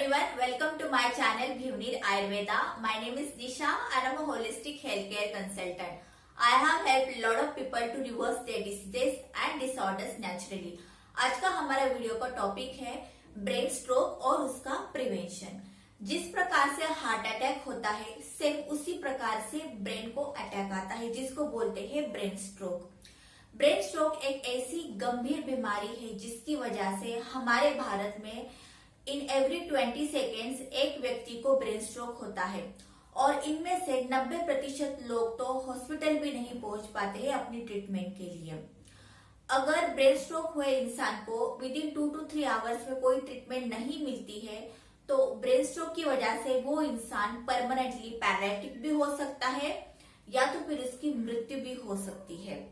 everyone, welcome to my channel Bhuvneer Ayurveda. My name is Disha and I'm a holistic healthcare consultant. I have helped a lot of people to reverse their diseases and disorders naturally. आज का हमारा video का topic है brain stroke और उसका prevention. जिस प्रकार से हार्ट अटैक होता है सेम उसी प्रकार से ब्रेन को अटैक आता है जिसको बोलते हैं ब्रेन स्ट्रोक। ब्रेन स्ट्रोक एक ऐसी गंभीर बीमारी है जिसकी वजह से हमारे भारत में इन एवरी 20 सेकेंड्स एक व्यक्ति को ब्रेन स्ट्रोक होता है और इनमें से 90% लोग तो हॉस्पिटल भी नहीं पहुंच पाते हैं अपनी ट्रीटमेंट के लिए। अगर ब्रेन स्ट्रोक हुए इंसान को विद इन 2 to 3 आवर्स में कोई ट्रीटमेंट नहीं मिलती है तो ब्रेन स्ट्रोक की वजह से वो इंसान परमानेंटली पैरालिटिक भी हो सकता है या तो फिर उसकी मृत्यु भी हो सकती है।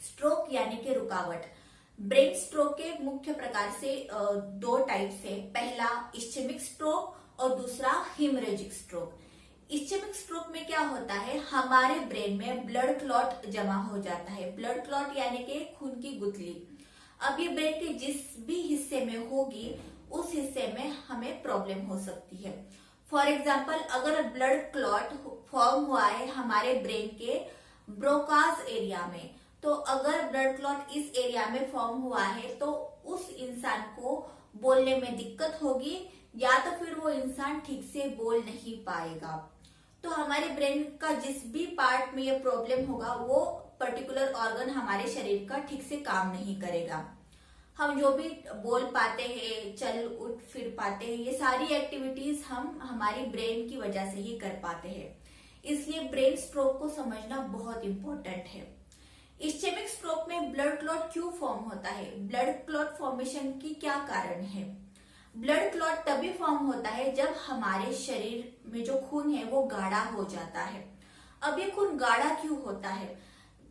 स्ट्रोक यानी कि रुकावट। ब्रेन स्ट्रोक के मुख्य प्रकार से 2 टाइप्स है। पहला इस्चेमिक स्ट्रोक और दूसरा हिमरेजिक स्ट्रोक। इस्चेमिक स्ट्रोक में क्या होता है, हमारे ब्रेन में ब्लड क्लॉट जमा हो जाता है। ब्लड क्लॉट यानी कि खून की गुठली। अब ये ब्रेन के जिस भी हिस्से में होगी उस हिस्से में हमें प्रॉब्लम हो सकती है। फॉर एग्जाम्पल, अगर ब्लड क्लॉट फॉर्म हुआ है हमारे ब्रेन के ब्रोकास एरिया में, तो अगर ब्लड क्लॉट इस एरिया में फॉर्म हुआ है तो उस इंसान को बोलने में दिक्कत होगी या तो फिर वो इंसान ठीक से बोल नहीं पाएगा। तो हमारे ब्रेन का जिस भी पार्ट में ये प्रॉब्लम होगा वो पर्टिकुलर ऑर्गन हमारे शरीर का ठीक से काम नहीं करेगा। हम जो भी बोल पाते हैं, चल उठ फिर पाते हैं, ये सारी एक्टिविटीज हम हमारी ब्रेन की वजह से ही कर पाते हैं। इसलिए ब्रेन स्ट्रोक को समझना बहुत इंपॉर्टेंट है। इस्चेमिक स्ट्रोक में ब्लड क्लॉट क्यों फॉर्म होता है, ब्लड क्लॉट फॉर्मेशन की क्या कारण है। ब्लड क्लॉट तभी फॉर्म होता है जब हमारे शरीर में जो खून है वो गाढ़ा हो जाता है। अब ये खून गाढ़ा क्यों होता है?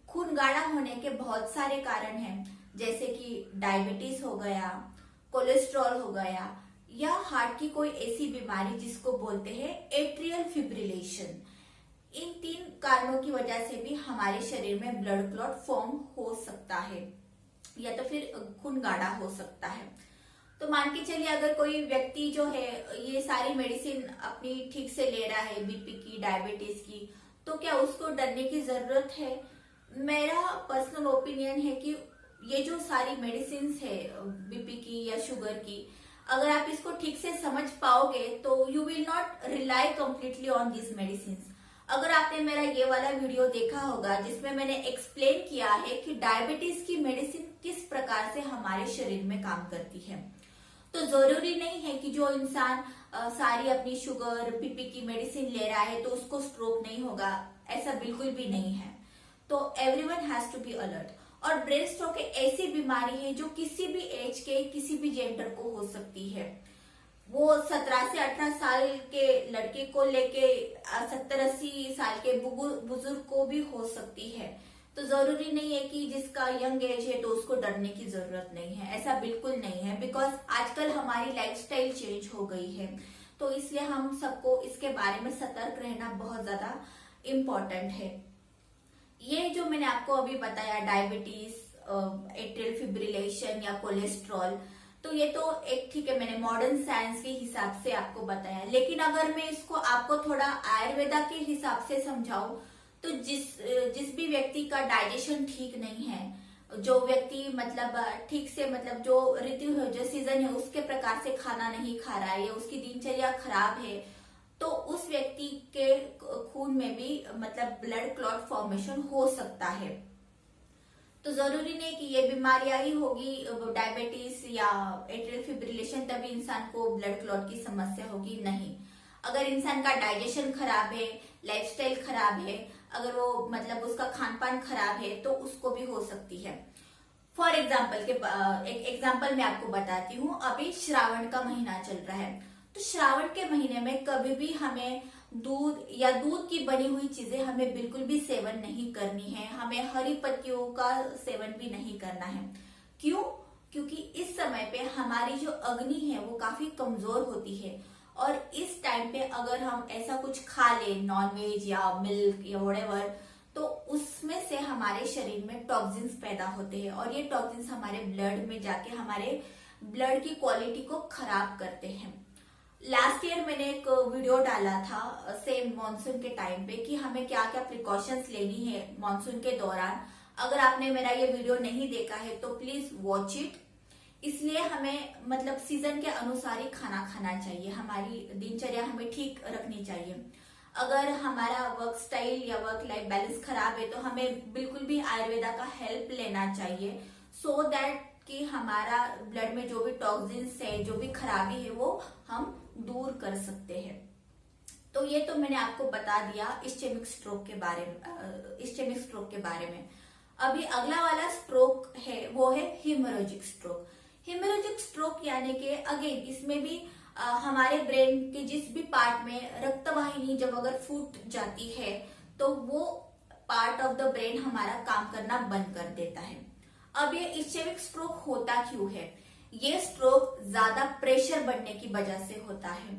खून गाढ़ा होने के बहुत सारे कारण हैं, जैसे कि डायबिटीज हो गया, कोलेस्ट्रॉल हो गया या हार्ट की कोई ऐसी बीमारी जिसको बोलते हैं एट्रियल फिब्रिलेशन। इन 3 कारणों की वजह से भी हमारे शरीर में ब्लड क्लॉट फॉर्म हो सकता है या तो फिर खून गाढ़ा हो सकता है। तो मान के चलिए अगर कोई व्यक्ति जो है ये सारी मेडिसिन अपनी ठीक से ले रहा है, बीपी की, डायबिटीज की, तो क्या उसको डरने की जरूरत है? मेरा पर्सनल ओपिनियन है कि ये जो सारी मेडिसिन है बीपी की या शुगर की, अगर आप इसको ठीक से समझ पाओगे तो you will not rely completely on this medicine. अगर आपने मेरा ये वाला वीडियो देखा होगा जिसमें मैंने एक्सप्लेन किया है कि डायबिटीज की मेडिसिन किस प्रकार से हमारे शरीर में काम करती है, तो जरूरी नहीं है कि जो इंसान सारी अपनी शुगर बीपी की मेडिसिन ले रहा है तो उसको स्ट्रोक नहीं होगा। ऐसा बिल्कुल भी नहीं है। तो everyone has to be alert. और ब्रेन स्ट्रोक एक ऐसी बीमारी है जो किसी भी एज के किसी भी जेंडर को हो सकती है। वो 17 से 18 साल के लड़के को लेके 70-80 साल के बुजुर्ग को भी हो सकती है। तो जरूरी नहीं है कि जिसका यंग एज है तो उसको डरने की जरूरत नहीं है, ऐसा बिल्कुल नहीं है। बिकॉज आजकल हमारी लाइफस्टाइल चेंज हो गई है, तो इसलिए हम सबको इसके बारे में सतर्क रहना बहुत ज्यादा इम्पोर्टेंट है। ये जो मैंने आपको अभी बताया, डायबिटीज, एट्रियल फिब्रिलेशन या कोलेस्ट्रॉल, तो ये तो एक ठीक है, मैंने मॉडर्न साइंस के हिसाब से आपको बताया। लेकिन अगर मैं इसको आपको थोड़ा आयुर्वेदा के हिसाब से समझाऊं तो जिस भी व्यक्ति का डाइजेशन ठीक नहीं है, जो व्यक्ति मतलब ठीक से मतलब जो ऋतु है, जो सीजन है उसके प्रकार से खाना नहीं खा रहा है या उसकी दिनचर्या खराब है, तो उस व्यक्ति के खून में भी मतलब ब्लड क्लॉट फॉर्मेशन हो सकता है। तो जरूरी नहीं कि ये बीमारियां ही होगी, डायबिटीज या एट्रियल फिब्रिलेशन तभी इंसान को ब्लड क्लॉट की समस्या होगी, नहीं। अगर इंसान का डाइजेशन खराब है, लाइफस्टाइल खराब है, अगर वो मतलब उसका खान पान खराब है तो उसको भी हो सकती है। फॉर एग्जाम्पल एक एग्जाम्पल मैं आपको बताती हूँ। अभी श्रावण का महीना चल रहा है, तो श्रावण के महीने में कभी भी हमें दूध या दूध की बनी हुई चीजें हमें बिल्कुल भी सेवन नहीं करनी है। हमें हरी पत्तियों का सेवन भी नहीं करना है। क्यों? क्योंकि इस समय पे हमारी जो अग्नि है वो काफी कमजोर होती है और इस टाइम पे अगर हम ऐसा कुछ खा ले, नॉनवेज या मिल्क या व्हाटएवर, तो उसमें से हमारे शरीर में टॉक्सिन्स पैदा होते हैं और ये टॉक्सिन्स हमारे ब्लड में जाके हमारे ब्लड की क्वालिटी को खराब करते हैं। लास्ट ईयर मैंने एक वीडियो डाला था सेम मॉनसून के टाइम पे कि हमें क्या क्या प्रिकॉशंस लेनी है मॉनसून के दौरान। अगर आपने मेरा ये वीडियो नहीं देखा है तो प्लीज वॉच इट। इसलिए हमें मतलब सीजन के अनुसार ही खाना खाना चाहिए, हमारी दिनचर्या हमें ठीक रखनी चाहिए। अगर हमारा वर्क स्टाइल या वर्क लाइफ बैलेंस खराब है तो हमें बिल्कुल भी आयुर्वेदा का हेल्प लेना चाहिए, सो दैट कि हमारा ब्लड में जो भी टॉक्सिन्स है, जो भी खराबी है, वो हम दूर कर सकते हैं। तो ये तो मैंने आपको बता दिया इस्चेमिक स्ट्रोक के बारे में, इस्चेमिक स्ट्रोक के बारे में। अभी अगला वाला स्ट्रोक है वो है हिमोरेजिक स्ट्रोक। हिमोरेजिक स्ट्रोक यानी कि अगेन इसमें भी हमारे ब्रेन के जिस भी पार्ट में रक्त वाहिनी जब अगर फूट जाती है तो वो पार्ट ऑफ द ब्रेन हमारा काम करना बंद कर देता है। अब ये इस्चेमिक स्ट्रोक होता क्यों है? ये स्ट्रोक ज्यादा प्रेशर बढ़ने की वजह से होता है।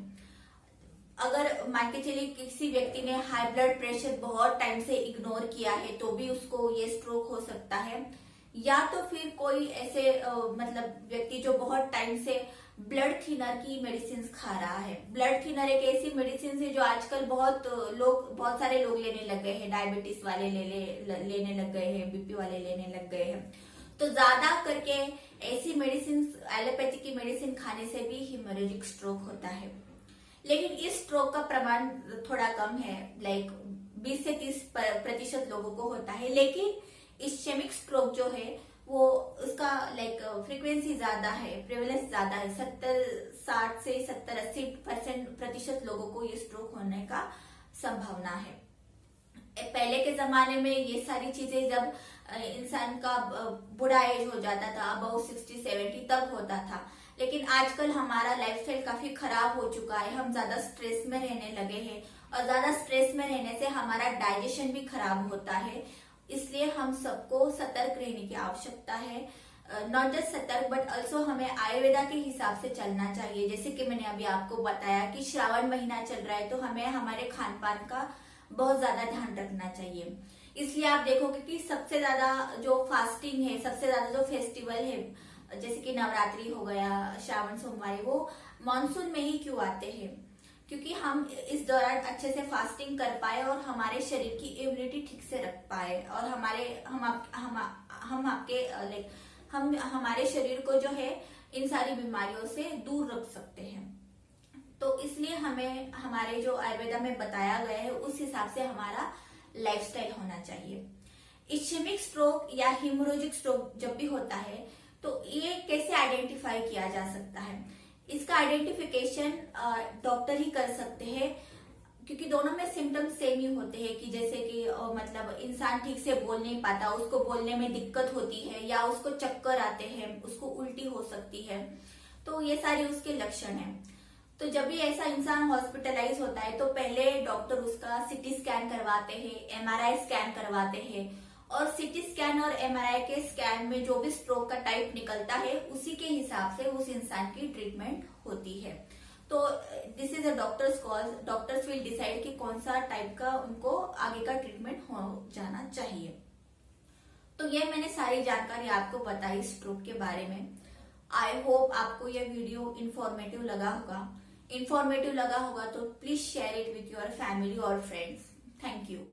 अगर मान के चलिए किसी व्यक्ति ने हाई ब्लड प्रेशर बहुत टाइम से इग्नोर किया है तो भी उसको ये स्ट्रोक हो सकता है, या तो फिर कोई ऐसे मतलब व्यक्ति जो बहुत टाइम से ब्लड थिनर की मेडिसिन खा रहा है। ब्लड थिनर एक ऐसी मेडिसिन है जो आजकल बहुत सारे लोग लेने लग गए हैं। डायबिटीज वाले लेने लग गए हैं, बीपी वाले लेने लग गए हैं। तो ज्यादा करके ऐसी मेडिसिन, एलोपैथी की मेडिसिन खाने से भी हिमोरेजिक स्ट्रोक होता है। लेकिन इस स्ट्रोक का प्रमाण थोड़ा कम है, लाइक 20 से 30% लोगों को होता है। लेकिन इस्चेमिक स्ट्रोक जो है वो उसका लाइक फ्रीक्वेंसी ज्यादा है, प्रेवलेंस ज्यादा है। 60 से 70-80% लोगों को ये स्ट्रोक होने का संभावना है। पहले के जमाने में ये सारी चीजें जब इंसान का बुढ़ा एज हो जाता था, अबाउ 60-70, तब होता था। लेकिन आजकल हमारा लाइफस्टाइल काफी खराब हो चुका है, हम ज्यादा स्ट्रेस में रहने लगे हैं और ज्यादा स्ट्रेस में रहने से हमारा डाइजेशन भी खराब होता है। इसलिए हम सबको सतर्क रहने की आवश्यकता है। नॉट जस्ट सतर्क बट ऑल्सो हमें आयुर्वेदा के हिसाब से चलना चाहिए। जैसे कि मैंने अभी आपको बताया कि श्रावण महीना चल रहा है तो हमें हमारे खान पान का बहुत ज्यादा ध्यान रखना चाहिए। इसलिए आप देखोगे कि सबसे ज्यादा जो फास्टिंग है, सबसे ज्यादा जो फेस्टिवल है, जैसे कि नवरात्रि हो गया, श्रावण सोमवारी, वो मानसून में ही क्यों आते हैं? क्योंकि हम इस दौरान अच्छे से फास्टिंग कर पाए और हमारे शरीर की इम्यूनिटी ठीक से रख पाए और हम हमारे शरीर को जो है इन सारी बीमारियों से दूर रख सकते हैं। तो इसलिए हमें हमारे जो आयुर्वेदा में बताया गया है उस हिसाब से हमारा लाइफस्टाइल होना चाहिए। इस्चेमिक स्ट्रोक या हिमोरेजिक स्ट्रोक जब भी होता है तो ये कैसे आइडेंटिफाई किया जा सकता है? इसका आइडेंटिफिकेशन डॉक्टर ही कर सकते हैं, क्योंकि दोनों में सिम्टम्स सेम ही होते हैं। कि जैसे कि मतलब इंसान ठीक से बोल नहीं पाता, उसको बोलने में दिक्कत होती है, या उसको चक्कर आते हैं, उसको उल्टी हो सकती है, तो ये सारे उसके लक्षण हैं। तो जब भी ऐसा इंसान हॉस्पिटलाइज होता है तो पहले डॉक्टर उसका सीटी स्कैन करवाते हैं, एमआरआई स्कैन करवाते हैं, और सीटी स्कैन और एमआरआई के स्कैन में जो भी स्ट्रोक का टाइप निकलता है उसी के हिसाब से उस इंसान की ट्रीटमेंट होती है। तो this is a doctor's call. Doctors will decide कि कौन सा टाइप का उनको आगे का ट्रीटमेंट हो जाना चाहिए। तो ये मैंने सारी जानकारी आपको बताई स्ट्रोक के बारे में। आई होप आपको यह वीडियो इंफॉर्मेटिव लगा होगा। तो please share it with your family और फ्रेंड्स। Thank you.